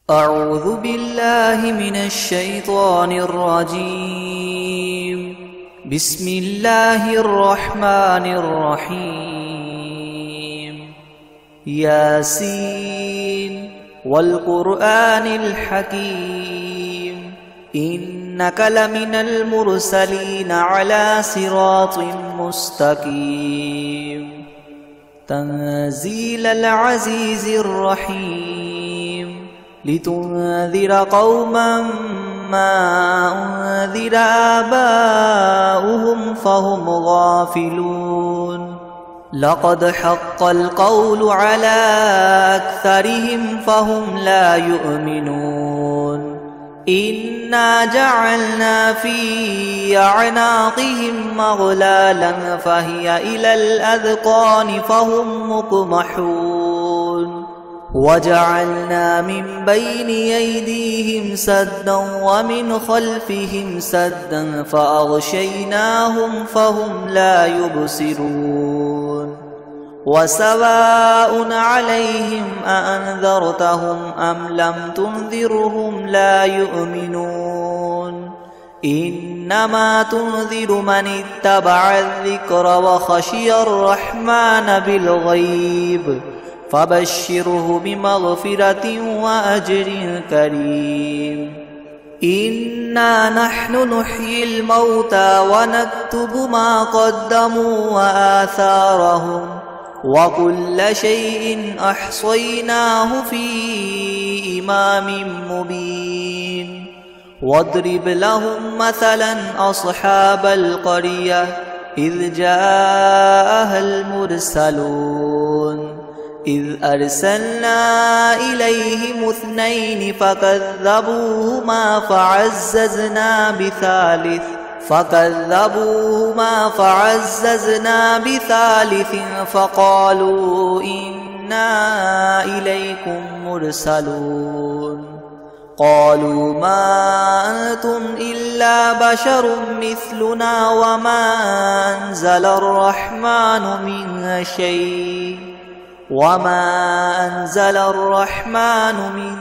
أعوذ بالله من الشيطان الرجيم. بسم الله الرحمن الرحيم. ياسين والقرآن الحكيم إنك لمن المرسلين على صراط مستقيم. تنزيل العزيز الرحيم لتنذر قوما ما أنذر آباؤهم فهم غافلون. لقد حق القول على أكثرهم فهم لا يؤمنون. إنا جعلنا في أعناقهم مغلالا فهي إلى الأذقان فهم مقمحون. وجعلنا من بين أيديهم سدا ومن خلفهم سدا فأغشيناهم فهم لا يبصرون. وسواء عليهم أأنذرتهم أم لم تنذرهم لا يؤمنون. إنما تنذر من اتبع الذكر وخشي الرحمن بالغيب فبشره بمغفرة وأجر كريم. إنا نحن نحيي الموتى ونكتب ما قدموا وآثارهم وكل شيء أحصيناه في إمام مبين. واضرب لهم مثلا أصحاب القرية إذ جاءها المرسلون إذ أرسلنا إليهم اثنين فكذبوهما فعززنا بثالث فقالوا إنا إليكم مرسلون. قالوا ما أنتم إلا بشر مثلنا وما أنزل الرحمن من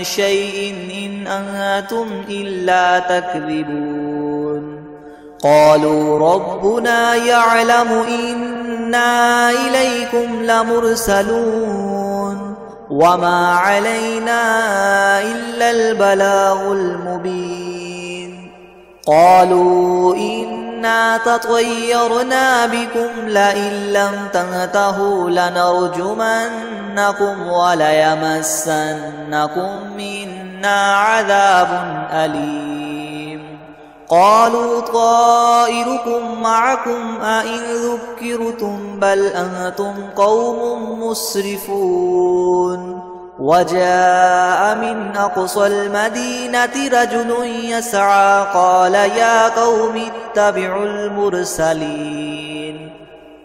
شيء إن أنتم إلا تكذبون. قالوا ربنا يعلم إنا إليكم لمرسلون وما علينا إلا البلاغ المبين. قالوا إنا تطيرنا بكم لئن لم تنتهوا لنرجمنكم وليمسنكم منا عذاب أليم. قالوا طائركم معكم أئن ذكرتم بل أنتم قوم مسرفون. وجاء من أقصى المدينة رجل يسعى قال يا قوم اتبعوا المرسلين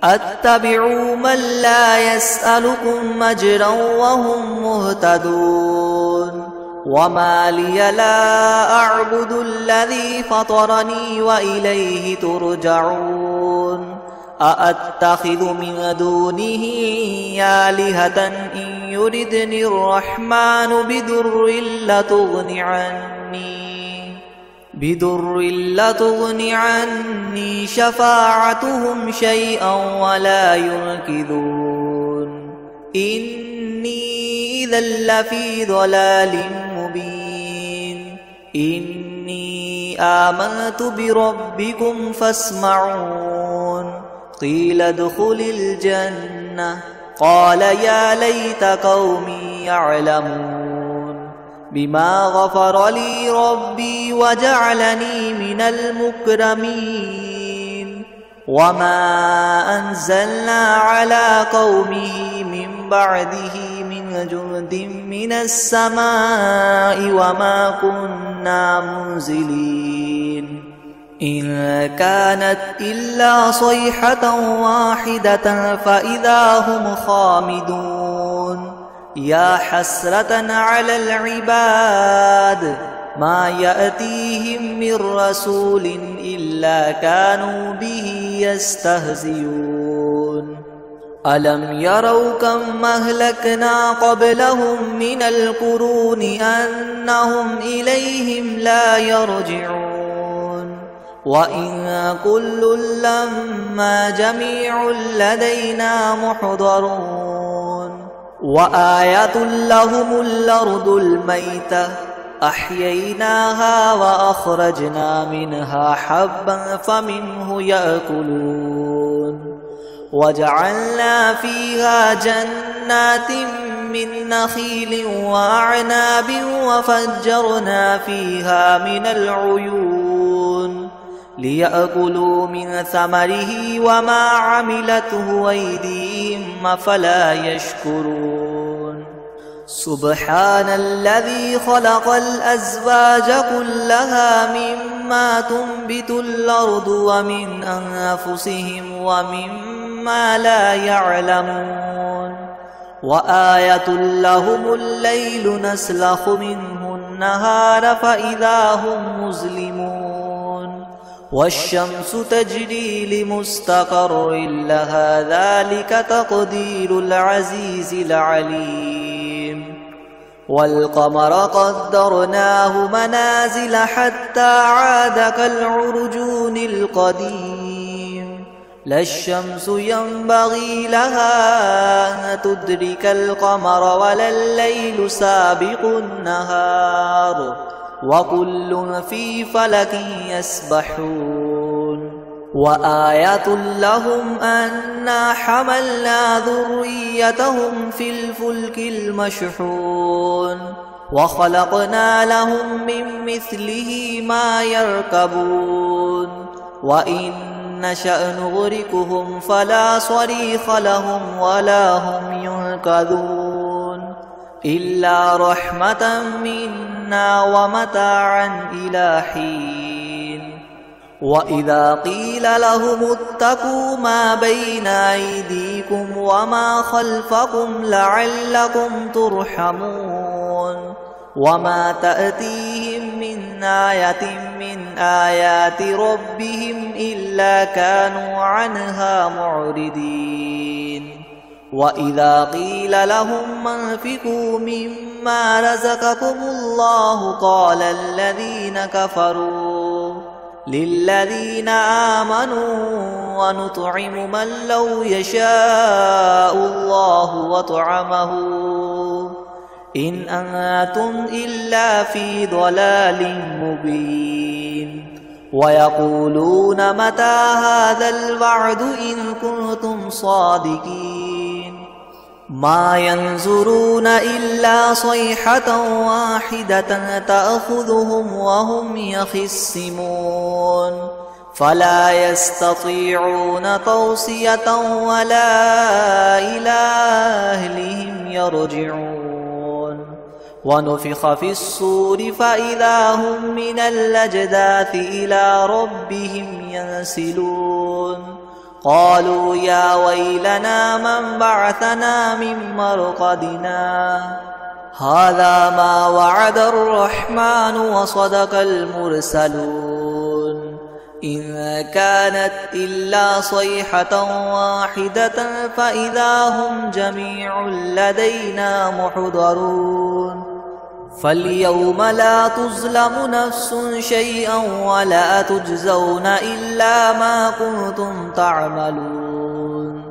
أتبعوا من لا يسألكم أجرا وهم مهتدون. وما لي لا أعبد الذي فطرني وإليه ترجعون. أأتخذ من دونه آلهة إن يردني الرحمن بضر لتغن عني شفاعتهم شيئا ولا ينقذون. إني إذا لفي ضلال مبين. إني آمنت بربكم فاسمعون. قيل ادخل الجنة قال يا ليت قومي يعلمون بما غفر لي ربي وجعلني من المكرمين. وما أنزلنا على قومه من بعده من جند من السماء وما كنا منزلين. إن كانت إلا صيحة واحدة فإذا هم خامدون. يا حسرة على العباد ما يأتيهم من رسول إلا كانوا به يستهزئون. ألم يروا كم أهلكنا قبلهم من القرون أنهم إليهم لا يرجعون وإن كل لما جميع لدينا محضرون وآية لهم الأرض الميتة أحييناها وأخرجنا منها حبا فمنه يأكلون وجعلنا فيها جنات من نخيل وأعناب وفجرنا فيها من العيون ليأكلوا من ثمره وما عملته أيديهم أفلا يشكرون سبحان الذي خلق الأزواج كلها مما تنبت الأرض ومن أنفسهم ومما لا يعلمون وآية لهم الليل نسلخ منه النهار فإذا هم مظلمون والشمس تجري لمستقر لها ذلك تقدير العزيز العليم والقمر قدرناه منازل حتى عاد كالعرجون القديم لا الشمس ينبغي لها أن تدرك القمر ولا الليل سابق النهار وكل في فلك يسبحون وآية لهم أنا حملنا ذريتهم في الفلك المشحون وخلقنا لهم من مثله ما يركبون وإن نشأ نغرقهم فلا صريخ لهم ولا هم ينقذون إلا رحمة منا ومتاعا إلى حين وإذا قيل لهم اتقوا ما بين أيديكم وما خلفكم لعلكم ترحمون وما تأتيهم من آية من آيات ربهم إلا كانوا عنها معرضين وإذا قيل لهم انفقوا مما رزقكم الله قال الذين كفروا للذين آمنوا ونطعم من لو يشاء الله وطعمه إن أنتم إلا في ضلال مبين ويقولون متى هذا الوعد إن كنتم صادقين ما ينظرون إلا صيحة واحدة تأخذهم وهم يخصمون فلا يستطيعون توصية ولا إلى أهلهم يرجعون ونفخ في الصور فإذا هم من الأجداث إلى ربهم ينسلون قالوا يا ويلنا من بعثنا من مرقدنا هذا ما وعد الرحمن وصدق المرسلون إن كانت إلا صيحة واحدة فإذا هم جميع لدينا محضرون فاليوم لا تظلم نفس شيئا ولا تجزون إلا ما كنتم تعملون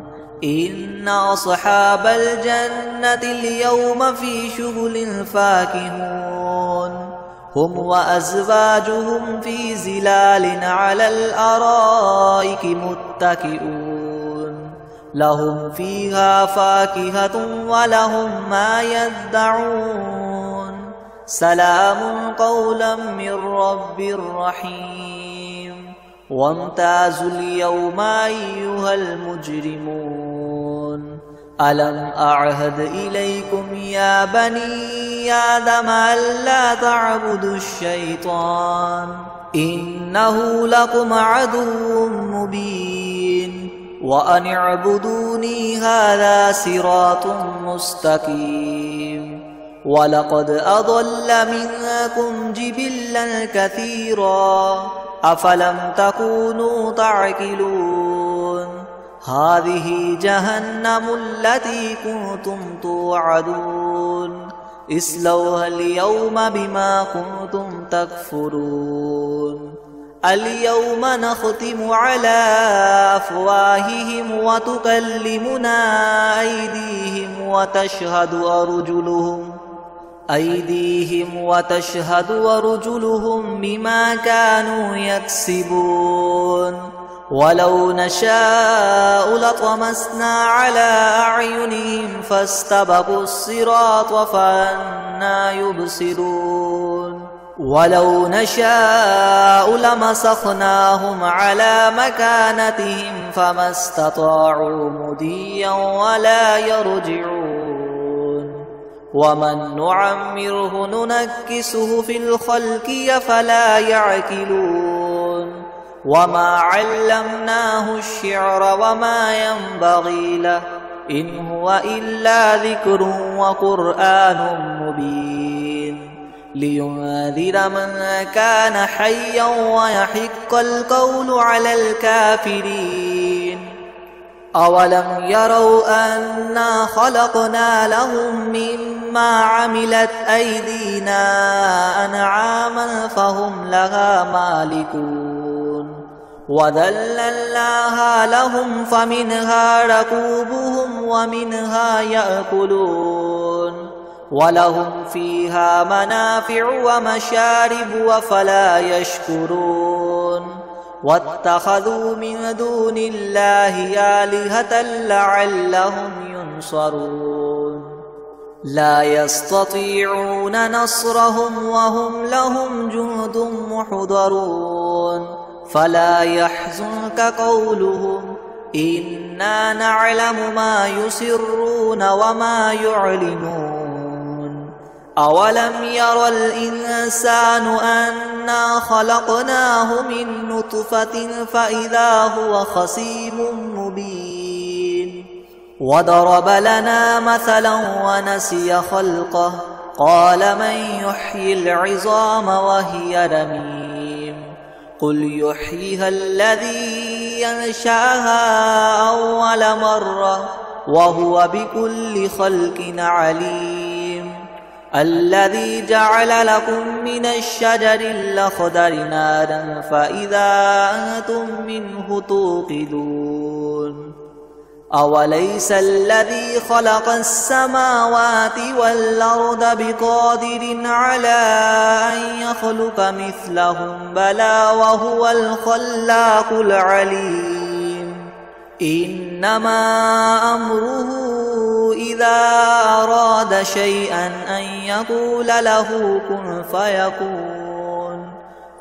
إن أصحاب الجنة اليوم في شغل فاكهون هم وأزواجهم في زلال على الأرائك متكئون لهم فيها فاكهة ولهم ما يدعون سلام قولا من رب رحيم وامتازوا اليوم أيها المجرمون ألم أعهد إليكم يا بني آدم ألا تعبدوا الشيطان إنه لكم عدو مبين وأن اعبدوني هذا صراط مستقيم ولقد أضل منكم جبلا كثيرا أفلم تكونوا تعقلون هذه جهنم التي كنتم توعدون اصلوها اليوم بما كنتم تكفرون اليوم نختم على أفواههم وتكلمنا أيديهم وتشهد أرجلهم بما كانوا يكسبون ولو نشاء لطمسنا على أعينهم فاستبقوا الصراط فأنى يبصرون ولو نشاء لمسخناهم على مكانتهم فما استطاعوا مضيا ولا يرجعون ومن نعمره ننكسه في الخلق أفلا يعقلون وما علمناه الشعر وما ينبغي له إن هو إلا ذكر وقرآن مبين لينذر من كان حيا ويحق القول على الكافرين أولم يروا أنا خلقنا لهم مما عملت أيدينا أنعاما فهم لها مالكون وذللناها لهم فمنها ركوبهم ومنها يأكلون ولهم فيها منافع ومشارب وفلا يشكرون واتخذوا من دون الله آلهة لعلهم ينصرون لا يستطيعون نصرهم وهم لهم جند محضرون فلا يحزنك قولهم إنا نعلم ما يسرون وما يعلنون أولم ير الإنسان أنا خلقناه من نطفة فإذا هو خصيم مبين وضرب لنا مثلا ونسي خلقه قال من يحيي العظام وهي رميم قل يحييها الذي ينشأها أول مرة وهو بكل خلق عليم الذي جعل لكم من الشجر الأخضر نارا فإذا أنتم منه توقدون أوليس الذي خلق السماوات والأرض بقادر على أن يخلق مثلهم بلى وهو الخلاق العليم إنما أمره إذا أراد شيئا أن يقول له كن فيكون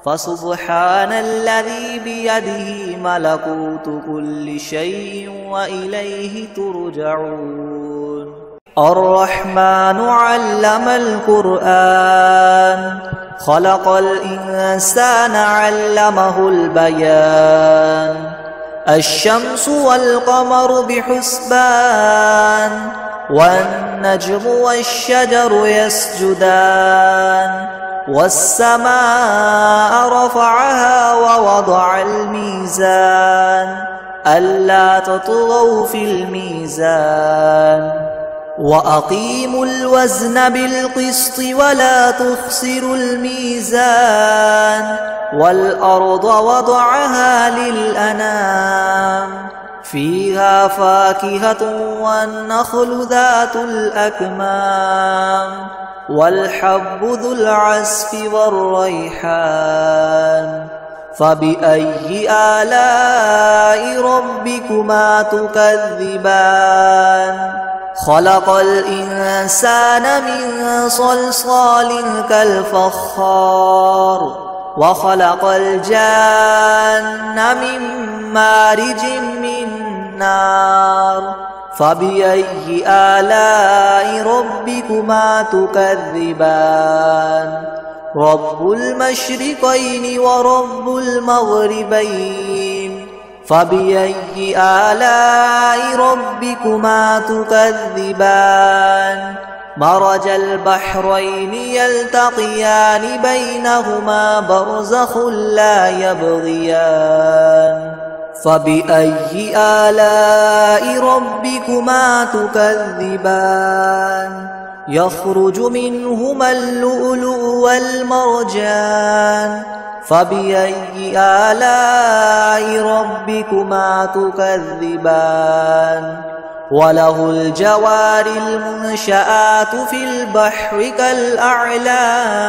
فسبحان الذي بيده ملكوت كل شيء وإليه ترجعون الرحمن علم القرآن خلق الإنسان علمه البيان الشمس والقمر بحسبان والنجم والشجر يسجدان والسماء رفعها ووضع الميزان ألا تطغوا في الميزان وأقيموا الوزن بالقسط ولا تخسروا الميزان والأرض وضعها للأنام فيها فاكهة والنخل ذات الأكمام والحب ذو العصف والريحان فبأي آلاء ربكما تكذبان خلق الإنسان من صلصال كالفخار وخلق الجان من مارج من نار فبأي آلاء ربكما تكذبان رب المشرقين ورب المغربين فبأي آلاء ربكما تكذبان مرج البحرين يلتقيان بينهما برزخ لا يبغيان فبأي آلاء ربكما تكذبان يخرج منهما اللؤلؤ والمرجان فبأي آلاء ربكما تكذبان وله الجوار المنشآت في البحر كالأعلام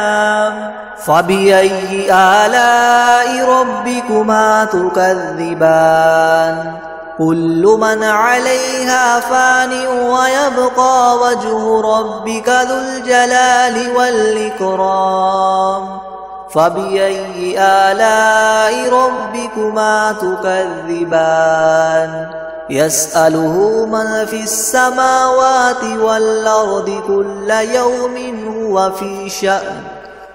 فبأي آلاء ربكما تكذبان كل من عليها فان ويبقى وجه ربك ذو الجلال والإكرام فبأي آلاء ربكما تكذبان يسأله من في السماوات والأرض كل يوم هو في شأن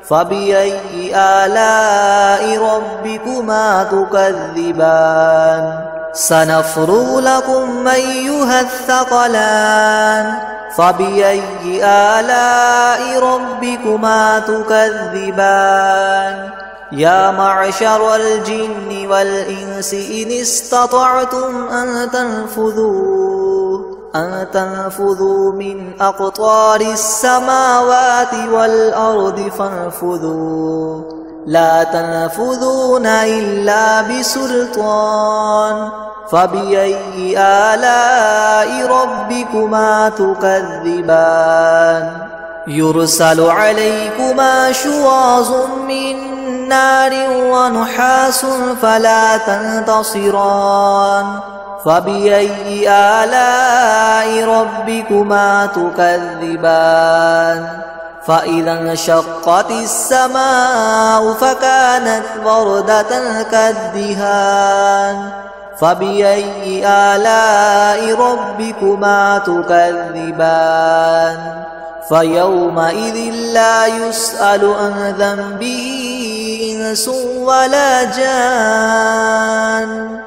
فبأي آلاء ربكما تكذبان سنفرغ لكم أيها الثقلان فبأي آلاء ربكما تكذبان يا معشر الجن والإنس إن استطعتم أن تنفذوا من أقطار السماوات والأرض فانفذوا لا تنفذون إلا بسلطان فبأي آلاء ربكما تكذبان يرسل عليكما شواظ من نار ونحاس فلا تنتصران فبأي آلاء ربكما تكذبان فإذا انشقت السماء فكانت وردة كالدهان فبأي آلاء ربكما تكذبان فيومئذ لا يسأل عن ذنبه إنس ولا جان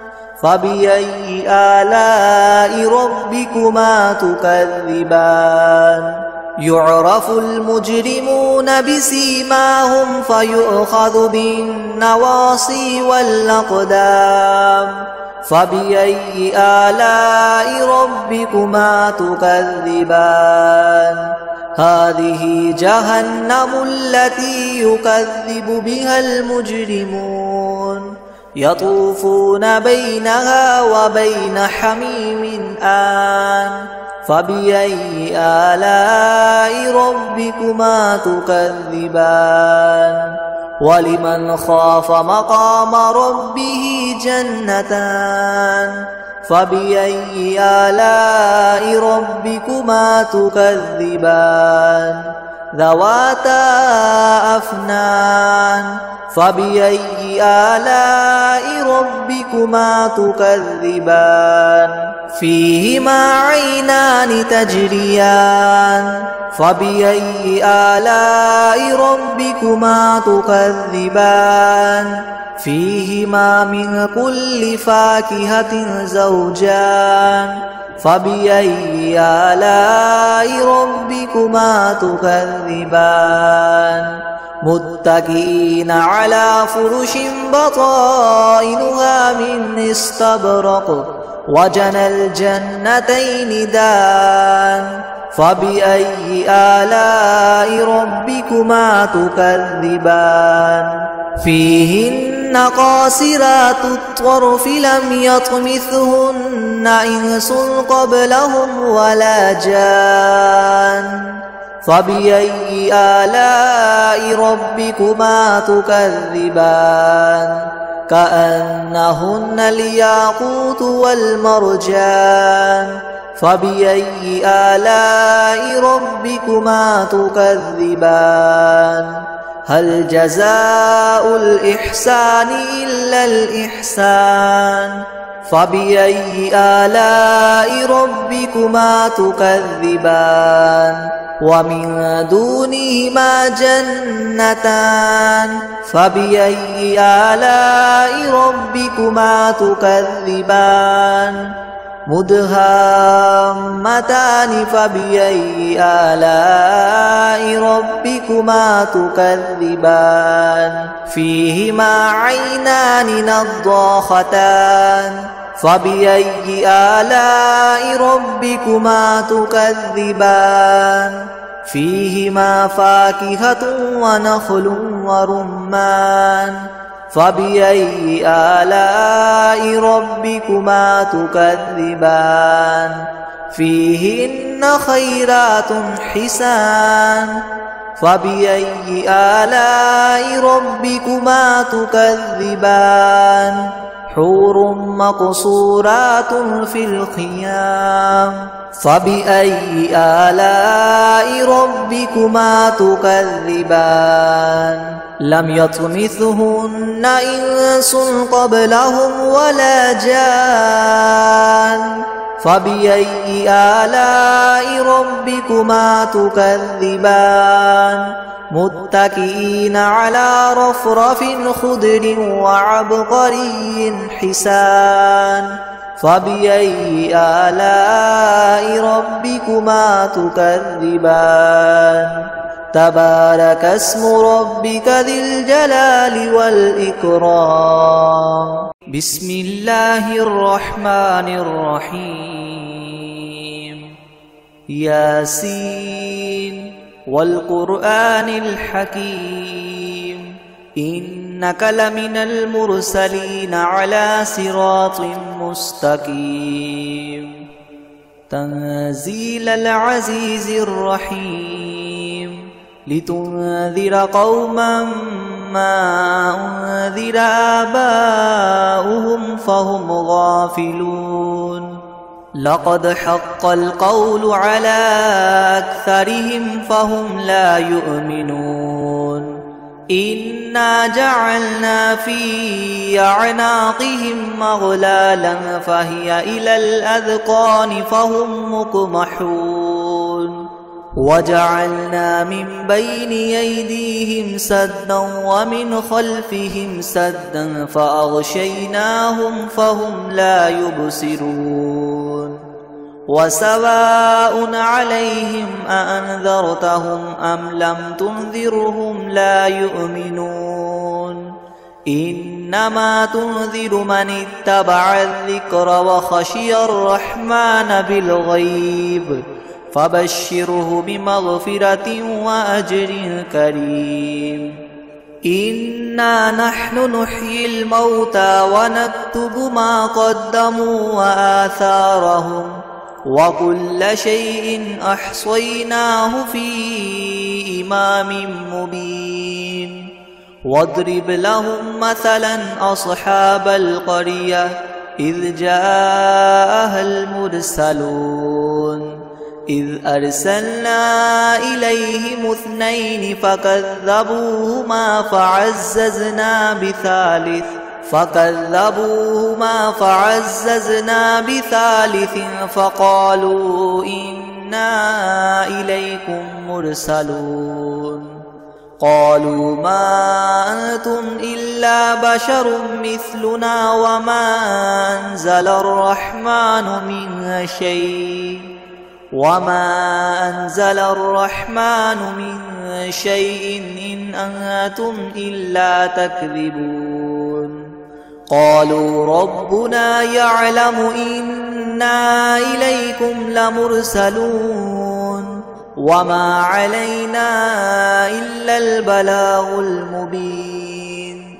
فبأي آلاء ربكما تكذبان يعرف المجرمون بسيماهم فيؤخذ بالنواصي والأقدام فبأي آلاء ربكما تكذبان هذه جهنم التي يكذب بها المجرمون يطوفون بينها وبين حميم آن فبأي آلاء ربكما تكذبان ولمن خاف مقام ربه جنتان فبأي آلاء ربكما تكذبان ذواتا أفنان فبأي آلاء ربكما تكذبان فيهما عينان تجريان فبأي آلاء ربكما تكذبان فيهما من كل فاكهة زوجان فبأي آلاء ربكما تكذبان متكئين على فرش بطائنها من استبرق وجنى الجنتين دان فبأي آلاء ربكما تكذبان فيهن قاصرات الطرف لم يطمثهن إنس قبلهم ولا جان فبأي آلاء ربكما تكذبان كأنهن الياقوت والمرجان فبأي آلاء ربكما تكذبان هل جزاء الإحسان إلا الإحسان فبأي آلاء ربكما تكذبان ومن دونهما جنتان فبأي آلاء ربكما تكذبان مدهامتان فبأي آلاء ربكما تكذبان فيهما عينان نضاختان فبأي آلاء ربكما تكذبان فيهما فاكهة ونخل ورمان فبأي آلاء ربكما تكذبان فيهن خيرات حسان فبأي آلاء ربكما تكذبان حور مقصورات في الخيام فبأي آلاء ربكما تكذبان لم يطمثهن إنس قبلهم ولا جان فبأي آلاء ربكما تكذبان متكئين على رفرف خضر وعبقري حسان فبأي آلاء ربكما تكذبان تبارك اسم ربك ذي الجلال والإكرام بسم الله الرحمن الرحيم ياسين والقرآن الحكيم إنك لمن المرسلين على صراط مستقيم تنزيل العزيز الرحيم لتنذر قوما ما أنذر آباؤهم فهم غافلون لقد حق القول على أكثرهم فهم لا يؤمنون إنا جعلنا في أعناقهم مغلالا فهي إلى الأذقان فهم مقمحون وجعلنا من بين أيديهم سدا ومن خلفهم سدا فأغشيناهم فهم لا يبصرون وسواء عليهم أأنذرتهم أم لم تنذرهم لا يؤمنون إنما تنذر من اتبع الذكر وخشي الرحمن بالغيب فبشره بمغفرة وأجر كريم إنا نحن نحيي الموتى ونكتب ما قدموا وآثارهم وكل شيء أحصيناه في إمام مبين واضرب لهم مثلا أصحاب القرية إذ جاءها المرسلون إذ أرسلنا إليهم اثنين فكذبوهما فعززنا بثالث فقالوا إنا إليكم مرسلون قالوا ما أنتم إلا بشر مثلنا وما أنزل الرحمن من شيء إن أنتم إلا تكذبون قالوا ربنا يعلم إنا إليكم لمرسلون وما علينا إلا البلاغ المبين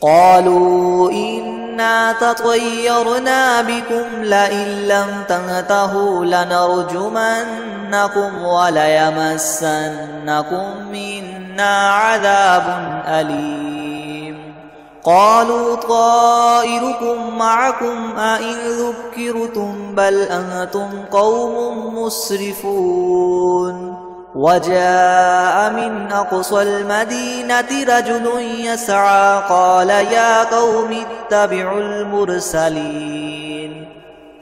قالوا إنا تطيرنا بكم لئن لم تنتهوا لنرجمنكم وليمسنكم منا عذاب أليم قالوا طائركم معكم أئن ذكرتم بل أنتم قوم مسرفون وجاء من أقصى المدينة رجل يسعى قال يا قوم اتبعوا المرسلين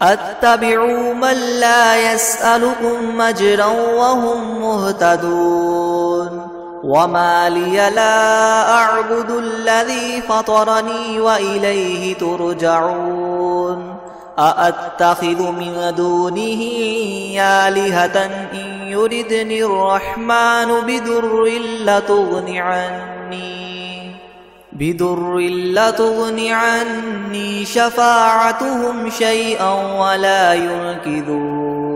اتبعوا من لا يسألكم أجرا وهم مهتدون وما لي لا أعبد الذي فطرني وإليه ترجعون أأتخذ من دونه آلهة إن يردني الرحمن بدر لتغن عني شفاعتهم شيئا ولا ينقذون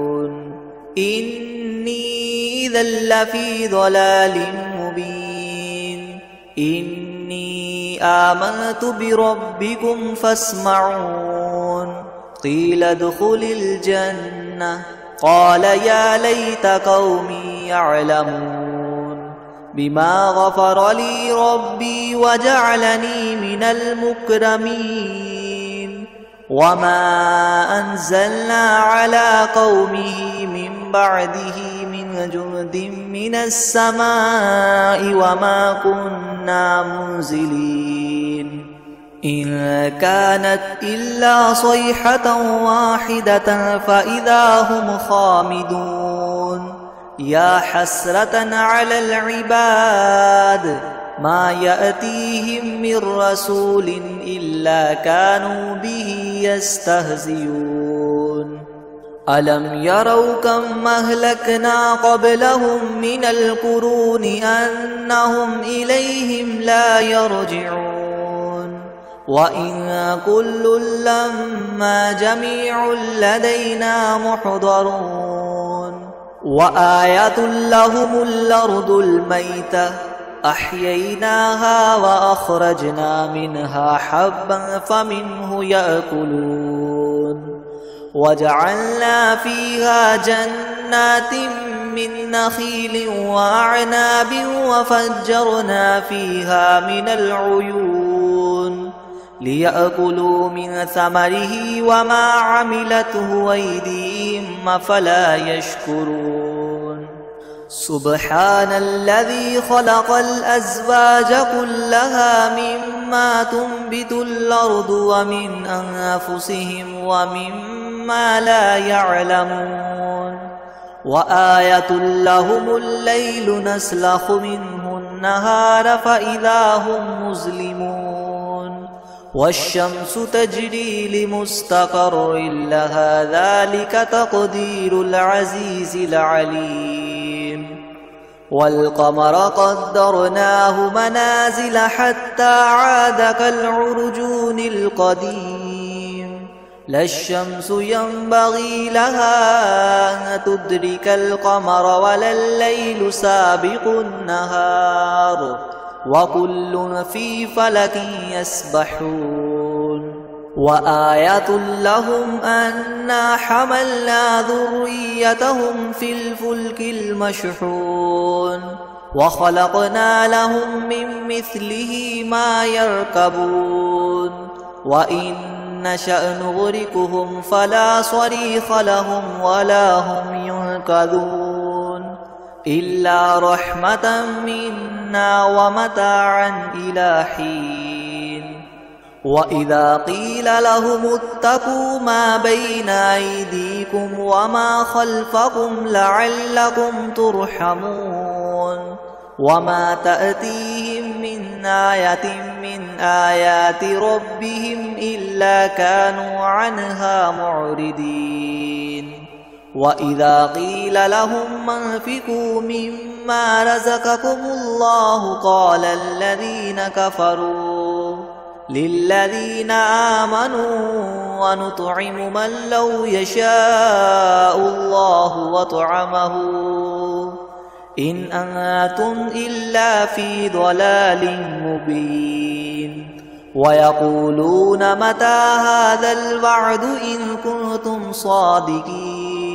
إني إذا لفي ضلال مبين إني آمنت بربكم فاسمعون قيل ادخل الجنة قال يا ليت قومي يعلمون بما غفر لي ربي وجعلني من المكرمين وما أنزلنا على قومه من بعده من جند من السماء وما كنا منزلين إن كانت إلا صيحة واحدة فإذا هم خامدون يا حسرة على العباد ما يأتيهم من رسول إلا كانوا به يستهزئون ألم يروا كم أهلكنا قبلهم من القرون أنهم إليهم لا يرجعون وإن كل لما جميع لدينا محضرون وآية لهم الأرض الميتة أحييناها وأخرجنا منها حبا فمنه يأكلون وجعلنا فيها جنات من نخيل وأعناب وفجرنا فيها من العيون ليأكلوا من ثمره وما عملته أيديهم أفلا يشكرون سبحان الذي خلق الأزواج كلها مما تنبت الأرض ومن أنفسهم ومما لا يعلمون وآية لهم الليل نسلخ منه النهار فإذا هم مظلمون والشمس تجري لمستقر لها ذلك تقدير العزيز العليم والقمر قدرناه منازل حتى عاد كالعرجون القديم لا الشمس ينبغي لها أن تدرك القمر ولا الليل سابق النهار وكل في فلك يسبحون وآية لهم أنا حملنا ذريتهم في الفلك المشحون وخلقنا لهم من مثله ما يركبون وإن نشأ نغرقهم فلا صريخ لهم ولا هم ينقذون إلا رحمة منا ومتاعا إلى حين وإذا قيل لهم اتقوا ما بين أيديكم وما خلفكم لعلكم ترحمون وما تأتيهم من آية من آيات ربهم إلا كانوا عنها معرضين وإذا قيل لهم انفقوا مما رزقكم الله قال الذين كفروا للذين آمنوا ونطعم من لو يشاء الله وطعمه إن أنتم إلا في ضلال مبين ويقولون متى هذا الوعد إن كنتم صادقين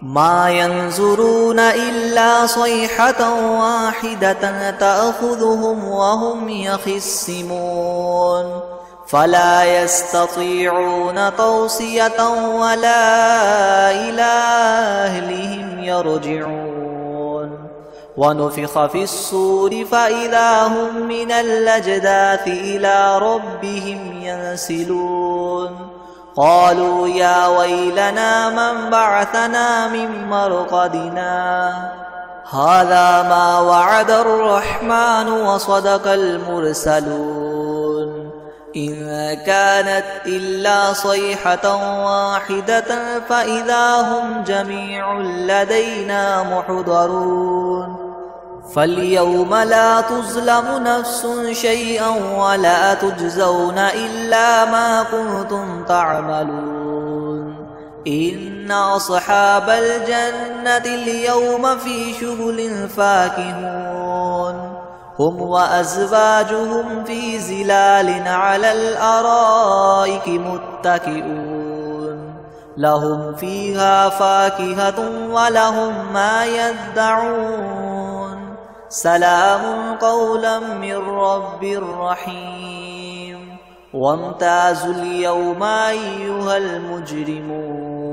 ما ينظرون إلا صيحة واحدة تأخذهم وهم يخصمون فلا يستطيعون توصية ولا إلى أهلهم يرجعون ونفخ في الصور فإذا هم من الأجداث إلى ربهم ينسلون قالوا يا ويلنا من بعثنا من مرقدنا هذا ما وعد الرحمن وصدق المرسلون إن كانت إلا صيحة واحدة فإذا هم جميع لدينا محضرون فاليوم لا تظلم نفس شيئا ولا تجزون إلا ما كنتم تعملون إن أصحاب الجنة اليوم في شغل فاكهون هم وأزواجهم في ظلال على الأرائك متكئون لهم فيها فاكهة ولهم ما يدعون سلام قولا من رب رحيم وامتازوا اليوم أيها المجرمون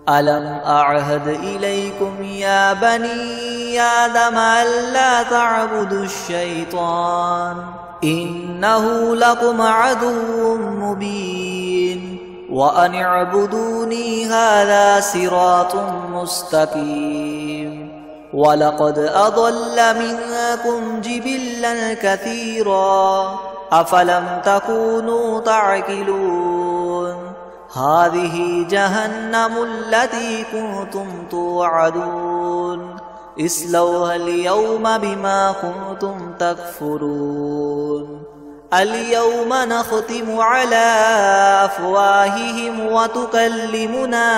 ألم أعهد إليكم يا بني آدم ألا تعبدوا الشيطان إنه لكم عدو مبين وأن اعبدوني هذا صراط مستقيم ولقد أضل منكم جبلا كثيرا أفلم تكونوا تعقلون هذه جهنم التي كنتم توعدون اصلوها اليوم بما كنتم تكفرون اليوم نختم على أفواههم وتكلمنا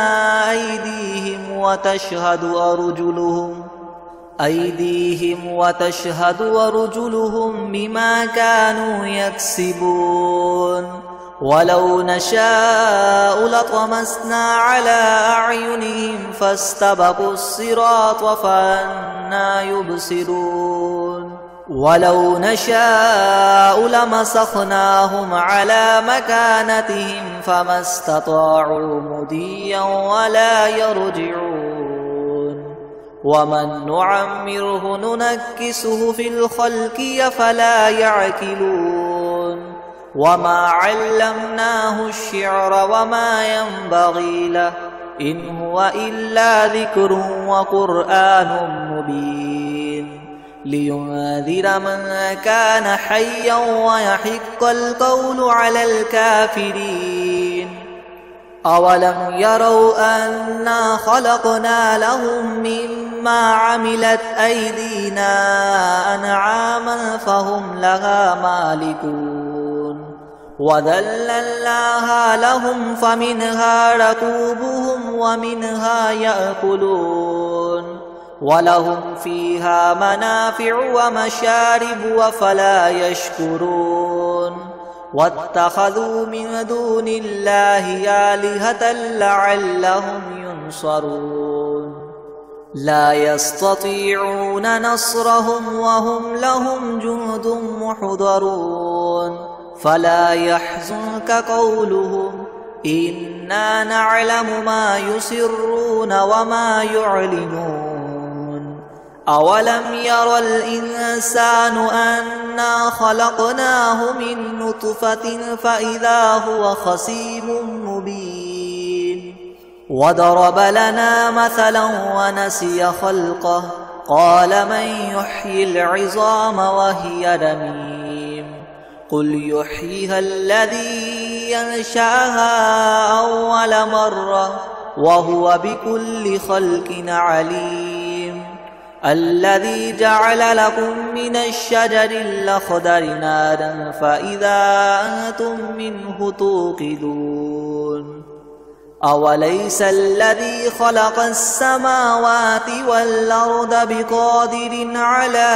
أيديهم وتشهد أرجلهم بما كانوا يكسبون ولو نشاء لطمسنا على أعينهم فاستبقوا الصراط فأنى يبصرون ولو نشاء لمسخناهم على مكانتهم فما استطاعوا مضيا ولا يرجعون ومن نعمره ننكسه في الخلق أفلا يعقلون وما علمناه الشعر وما ينبغي له إن هو إلا ذكر وقرآن مبين لينذر من كان حيا ويحق القول على الكافرين أولم يروا أنا خلقنا لهم مما عملت أيدينا أنعاما فهم لها مالكون وذللناها لهم فمنها ركوبهم ومنها يأكلون ولهم فيها منافع ومشارب وفلا يشكرون واتخذوا من دون الله آلهة لعلهم ينصرون لا يستطيعون نصرهم وهم لهم جند محضرون فلا يحزنك قولهم إنا نعلم ما يسرون وما يعلنون أولم ير الإنسان أنا خلقناه من نطفة فإذا هو خصيم مبين وضرب لنا مثلا ونسي خلقه قال من يحيي العظام وهي رميم قل يحييها الذي ينشأها أول مرة وهو بكل خلق عليم الذي جعل لكم من الشجر الأخضر نارا فإذا أنتم منه توقدون أوليس الذي خلق السماوات والأرض بقادر على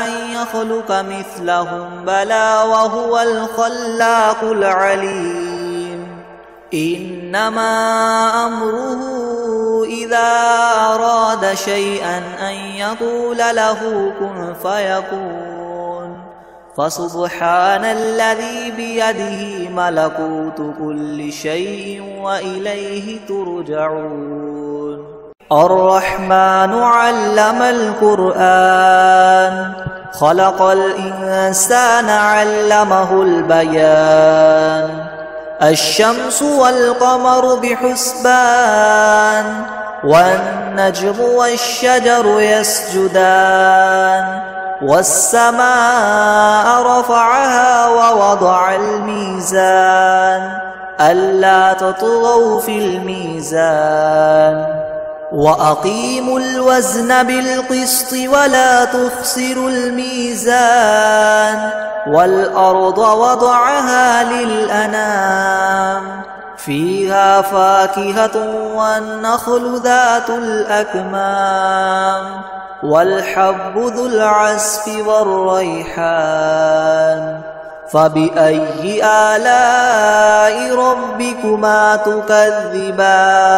أن يخلق مثلهم بلى وهو الخلاق العليم إنما أمره إذا أراد شيئا أن يقول له كن فيكون فسبحان الذي بيده ملكوت كل شيء وإليه ترجعون الرحمن علم القرآن خلق الإنسان علمه البيان الشمس والقمر بحسبان والنجم والشجر يسجدان والسماء رفعها ووضع الميزان ألا تطغوا في الميزان وأقيموا الوزن بالقسط ولا تخسروا الميزان والأرض وضعها للأنام فيها فاكهة والنخل ذات الأكمام والحب ذو العصف والريحان فبأي آلاء ربكما تكذبان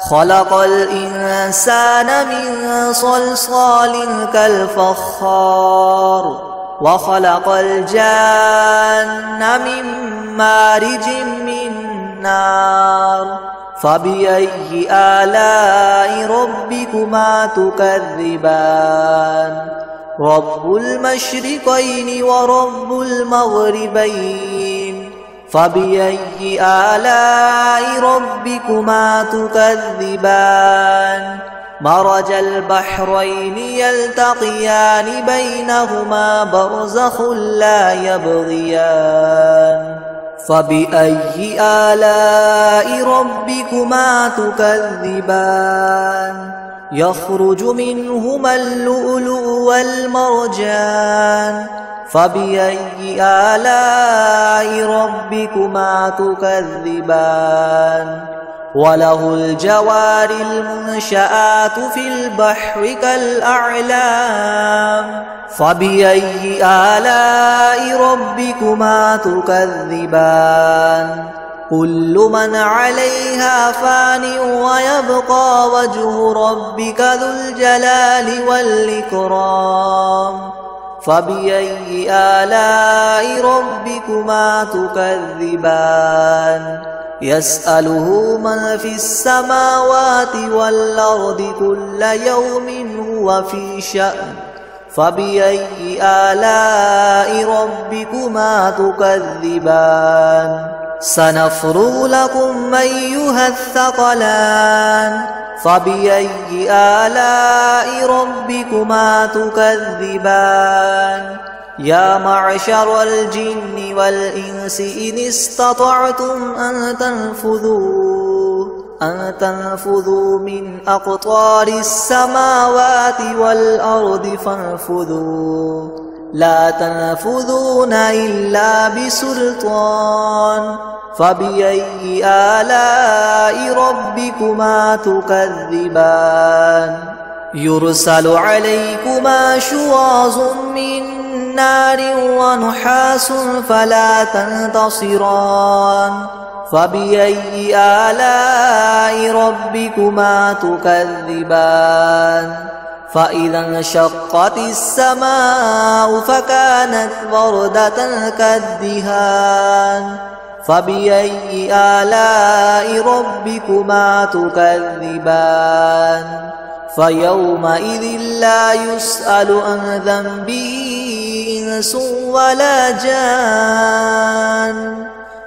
خلق الإنسان من صلصال كالفخار وخلق الجان من مارج من نار فبأي آلاء ربكما تكذبان رب المشرقين ورب المغربين فبأي آلاء ربكما تكذبان مرج البحرين يلتقيان بينهما برزخ لا يبغيان فبأي آلاء ربكما تكذبان يخرج منهما اللؤلؤ والمرجان فبأي آلاء ربكما تكذبان وله الجوار المنشآت في البحر كالأعلام فبأي آلاء ربكما تكذبان كل من عليها فان ويبقى وجه ربك ذو الجلال والإكرام فبأي آلاء ربكما تكذبان يسأله من في السماوات والأرض كل يوم هو في شأن فبأي آلاء ربكما تكذبان سنفرغ لكم أيها الثقلان فبأي آلاء ربكما تكذبان يا معشر الجن والإنس إن استطعتم أن تنفذوا من أقطار السماوات والأرض فانفذوا لا تنفذون إلا بسلطان فبأي آلاء ربكما تكذبان يرسل عليكما شواظ من نار ونحاس فلا تنتصران فبأي آلاء ربكما تكذبان فإذا انشقت السماء فكانت وردة كالدهان فبأي آلاء ربكما تكذبان فيومئذ لا يسأل عن ذنبه إنس ولا جان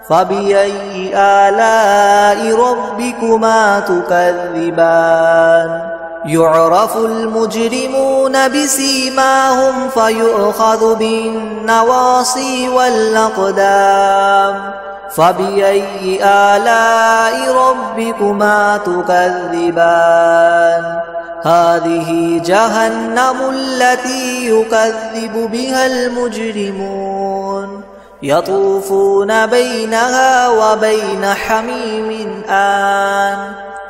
فبأي آلاء ربكما تكذبان يعرف المجرمون بسيماهم فيؤخذ بالنواصي والأقدام فبأي آلاء ربكما تكذبان هذه جهنم التي يكذب بها المجرمون يطوفون بينها وبين حميم آن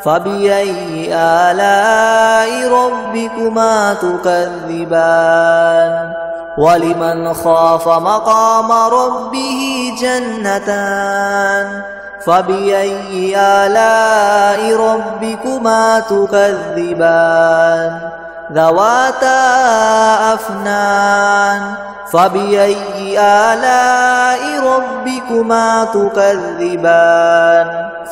فبأي آلاء ربكما تكذبان ولمن خاف مقام ربه جنتان فبأي آلاء ربكما تكذبان ذواتا أفنان فبأي آلاء ربكما تكذبان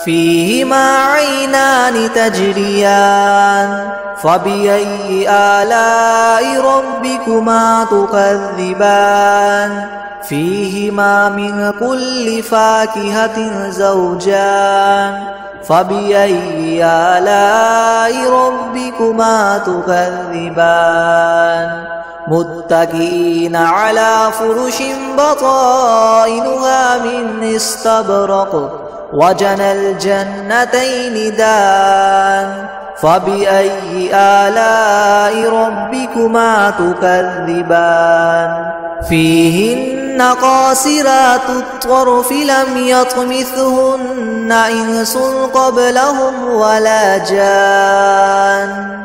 فيهما عينان تجريان فبأي آلاء ربكما تكذبان فيهما من كل فاكهة زوجان فبأي آلاء ربكما تكذبان متكئين على فرش بطائنها من استبرق وجنى الجنتين دان فبأي آلاء ربكما تكذبان فيهن قاصرات الطرف لم يطمثهن إنس قبلهم ولا جان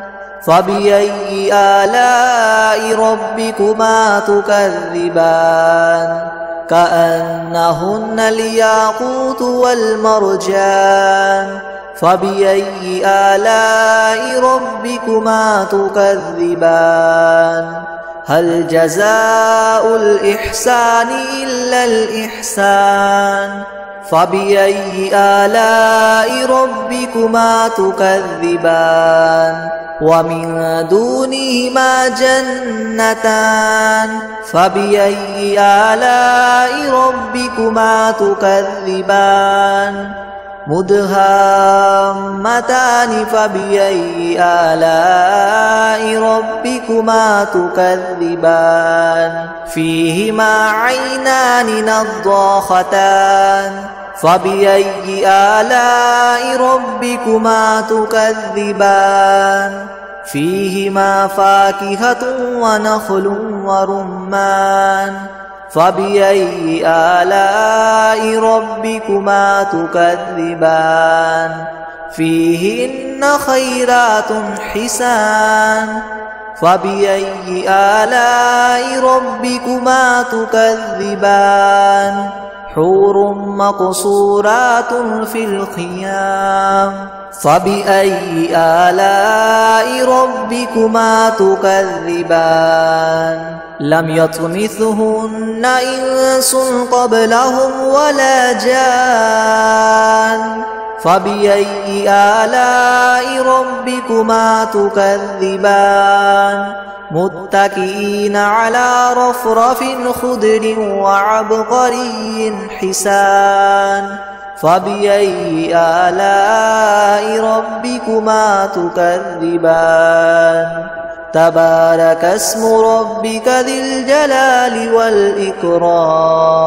فبأي آلاء ربكما تكذبان كأنهن الياقوت والمرجان فبأي آلاء ربكما تكذبان هل جزاء الإحسان إلا الإحسان فبأي آلاء ربكما تكذبان ومن دونهما جنتان فبأي آلاء ربكما تكذبان مدهامتان فبأي آلاء ربكما تكذبان فيهما عينان نضاختان فبأي آلاء ربكما تكذبان فيهما فاكهة ونخل ورمان فبأي آلاء ربكما تكذبان فيهن خيرات حسان فبأي آلاء ربكما تكذبان حور مقصورات في الخيام فبأي آلاء ربكما تكذبان لم يطمثهن إنس قبلهم ولا جان فبأي آلاء ربكما تكذبان متكئين على رفرف خضر وعبقري حسان فبأي آلاء ربكما تكذبان تبارك اسم ربك ذي الجلال والإكرام